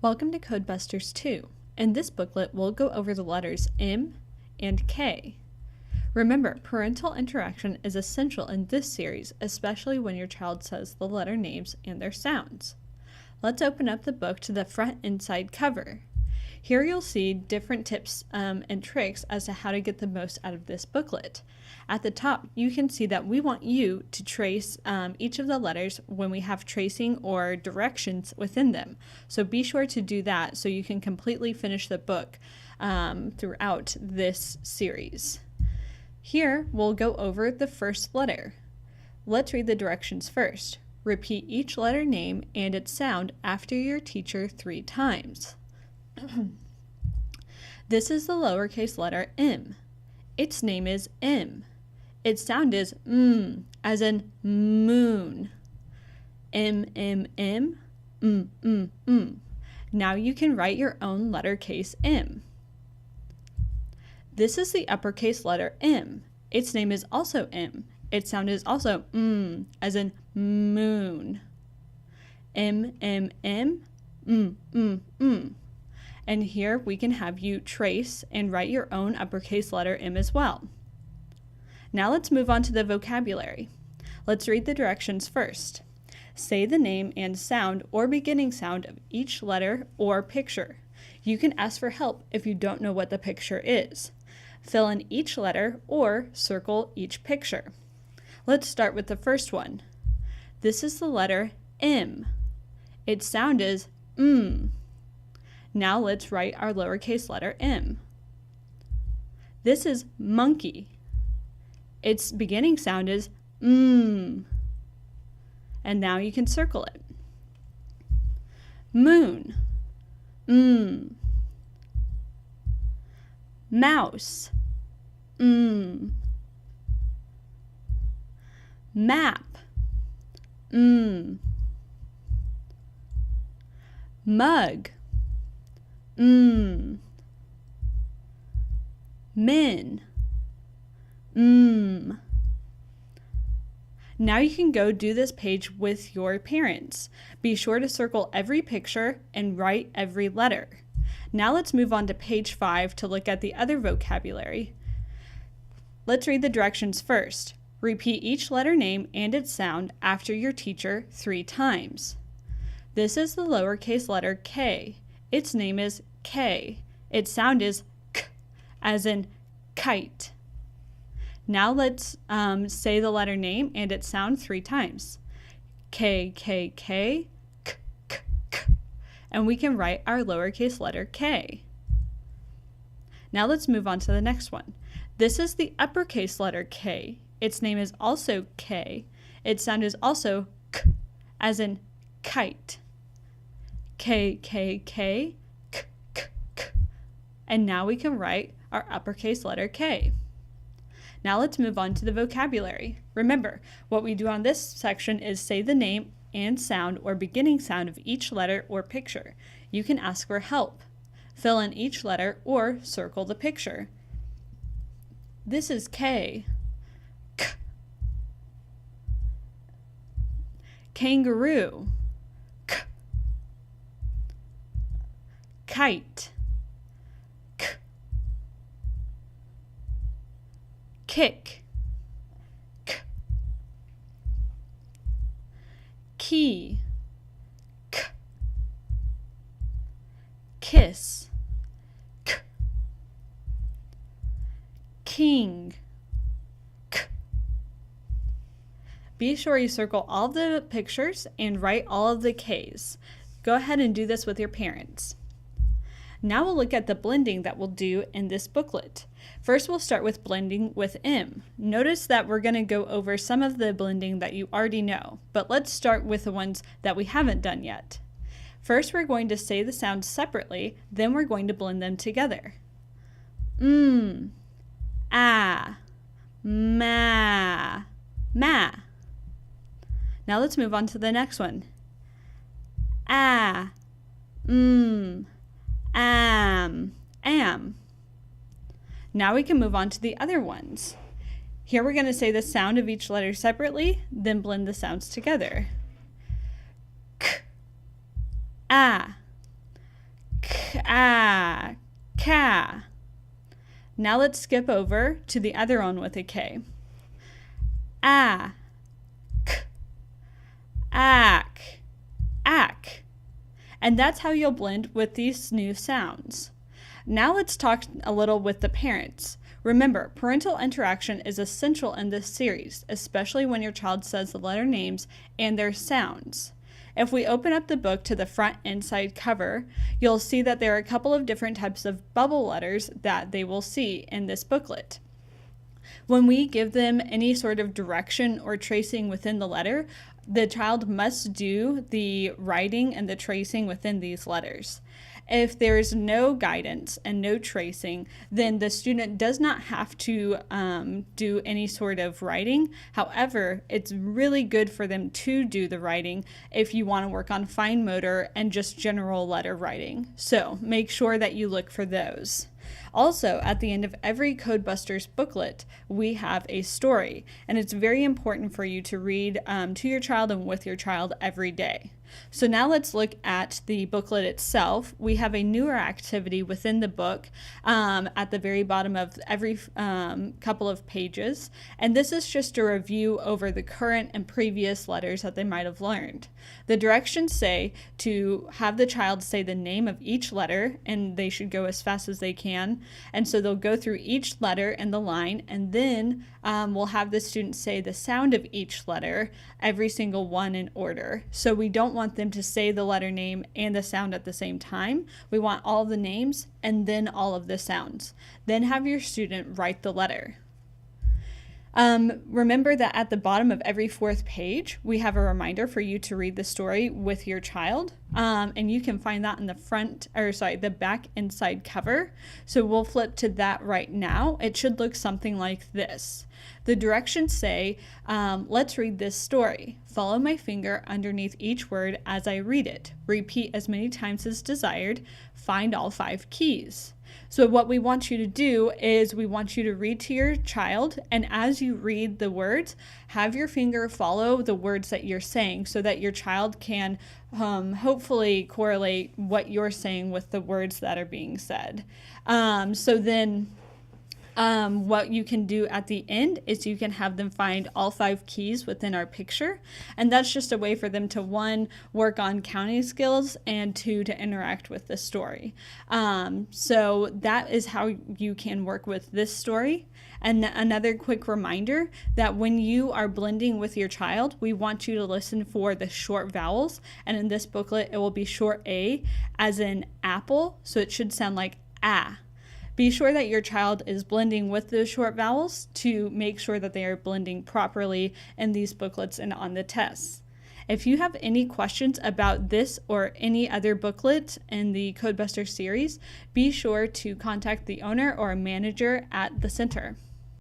Welcome to Codebusters 2. In this booklet, we'll go over the letters M and K. Remember, parental interaction is essential in this series, especially when your child says the letter names and their sounds. Let's open up the book to the front and side cover. Here you'll see different tips and tricks as to how to get the most out of this booklet. At the top, you can see that we want you to trace each of the letters when we have tracing or directions within them. So be sure to do that so you can completely finish the book throughout this series. Here, we'll go over the first letter. Let's read the directions first. Repeat each letter name and its sound after your teacher 3 times. This is the lowercase letter M. Its name is M. Its sound is as in moon. M, M, M, Now you can write your own lettercase M. This is the uppercase letter M. Its name is also M. Its sound is also as in moon. M, M, M, And here we can have you trace and write your own uppercase letter M as well. Now let's move on to the vocabulary. Let's read the directions first. Say the name and sound or beginning sound of each letter or picture. You can ask for help if you don't know what the picture is. Fill in each letter or circle each picture. Let's start with the first one. This is the letter M. Its sound is Now let's write our lowercase letter m. This is monkey. Its beginning sound is And now you can circle it. Moon. Mouse. Map. Mug. Men. Now you can go do this page with your parents. Be sure to circle every picture and write every letter. Now let's move on to page 5 to look at the other vocabulary. Let's read the directions first. Repeat each letter name and its sound after your teacher 3 times. This is the lowercase letter K. Its name is K. Its sound is K, as in kite. Now let's say the letter name and its sound 3 times. K, K, K, K, K, K. And we can write our lowercase letter K. Now let's move on to the next one. This is the uppercase letter K. Its name is also K. Its sound is also K, as in kite. K, K, K, K, K, K. And now we can write our uppercase letter K. Now let's move on to the vocabulary. Remember, what we do on this section is say the name and sound or beginning sound of each letter or picture. You can ask for help. Fill in each letter or circle the picture. This is K. K. Kangaroo. K. Kite. K. Kick. K. Key. K. Kiss. K. King. K. Be sure you circle all the pictures and write all of the Ks. Go ahead and do this with your parents. Now we'll look at the blending that we'll do in this booklet. First, we'll start with blending with M. Notice that we're going to go over some of the blending that you already know, but let's start with the ones that we haven't done yet. First, we're going to say the sounds separately, then we're going to blend them together. Ah, ma, ma. Now let's move on to the next one. Ah, am. Now we can move on to the other ones. Here we're going to say the sound of each letter separately, then blend the sounds together. K, ah, Ka, ka. Now let's skip over to the other one with a K. A, k, ak, ak. And that's how you'll blend with these new sounds. Now let's talk a little with the parents. Remember, parental interaction is essential in this series, especially when your child says the letter names and their sounds. If we open up the book to the front and side cover, you'll see that there are a couple of different types of bubble letters that they will see in this booklet. When we give them any sort of direction or tracing within the letter, the child must do the writing and the tracing within these letters. If there's no guidance and no tracing, then the student does not have to do any sort of writing. However, it's really good for them to do the writing if you want to work on fine motor and just general letter writing. So make sure that you look for those. Also, at the end of every Codebusters booklet, we have a story, and it's very important for you to read to your child and with your child every day. So now let's look at the booklet itself. We have a newer activity within the book at the very bottom of every couple of pages, and this is just a review over the current and previous letters that they might have learned. The directions say to have the child say the name of each letter, and they should go as fast as they can, and so they'll go through each letter in the line, and then we'll have the student say the sound of each letter, every single one in order. So we don't want them to say the letter name and the sound at the same time. We want all the names and then all of the sounds. Then have your student write the letter. Remember that at the bottom of every fourth page, we have a reminder for you to read the story with your child. And you can find that in the back and side cover. So we'll flip to that right now. It should look something like this. The directions say, let's read this story. Follow my finger underneath each word as I read it. Repeat as many times as desired. Find all 5 keys. So what we want you to do is we want you to read to your child, and as you read the words, have your finger follow the words that you're saying so that your child can hopefully correlate what you're saying with the words that are being said. What you can do at the end is you can have them find all 5 keys within our picture, and that's just a way for them to 1, work on counting skills, and 2, to interact with the story. So that is how you can work with this story. And another quick reminder that when you are blending with your child, we want you to listen for the short vowels, and in this booklet it will be short A as in apple, so it should sound like ah. Be sure that your child is blending with those short vowels to make sure that they are blending properly in these booklets and on the tests. If you have any questions about this or any other booklet in the Codebusters series, be sure to contact the owner or a manager at the center.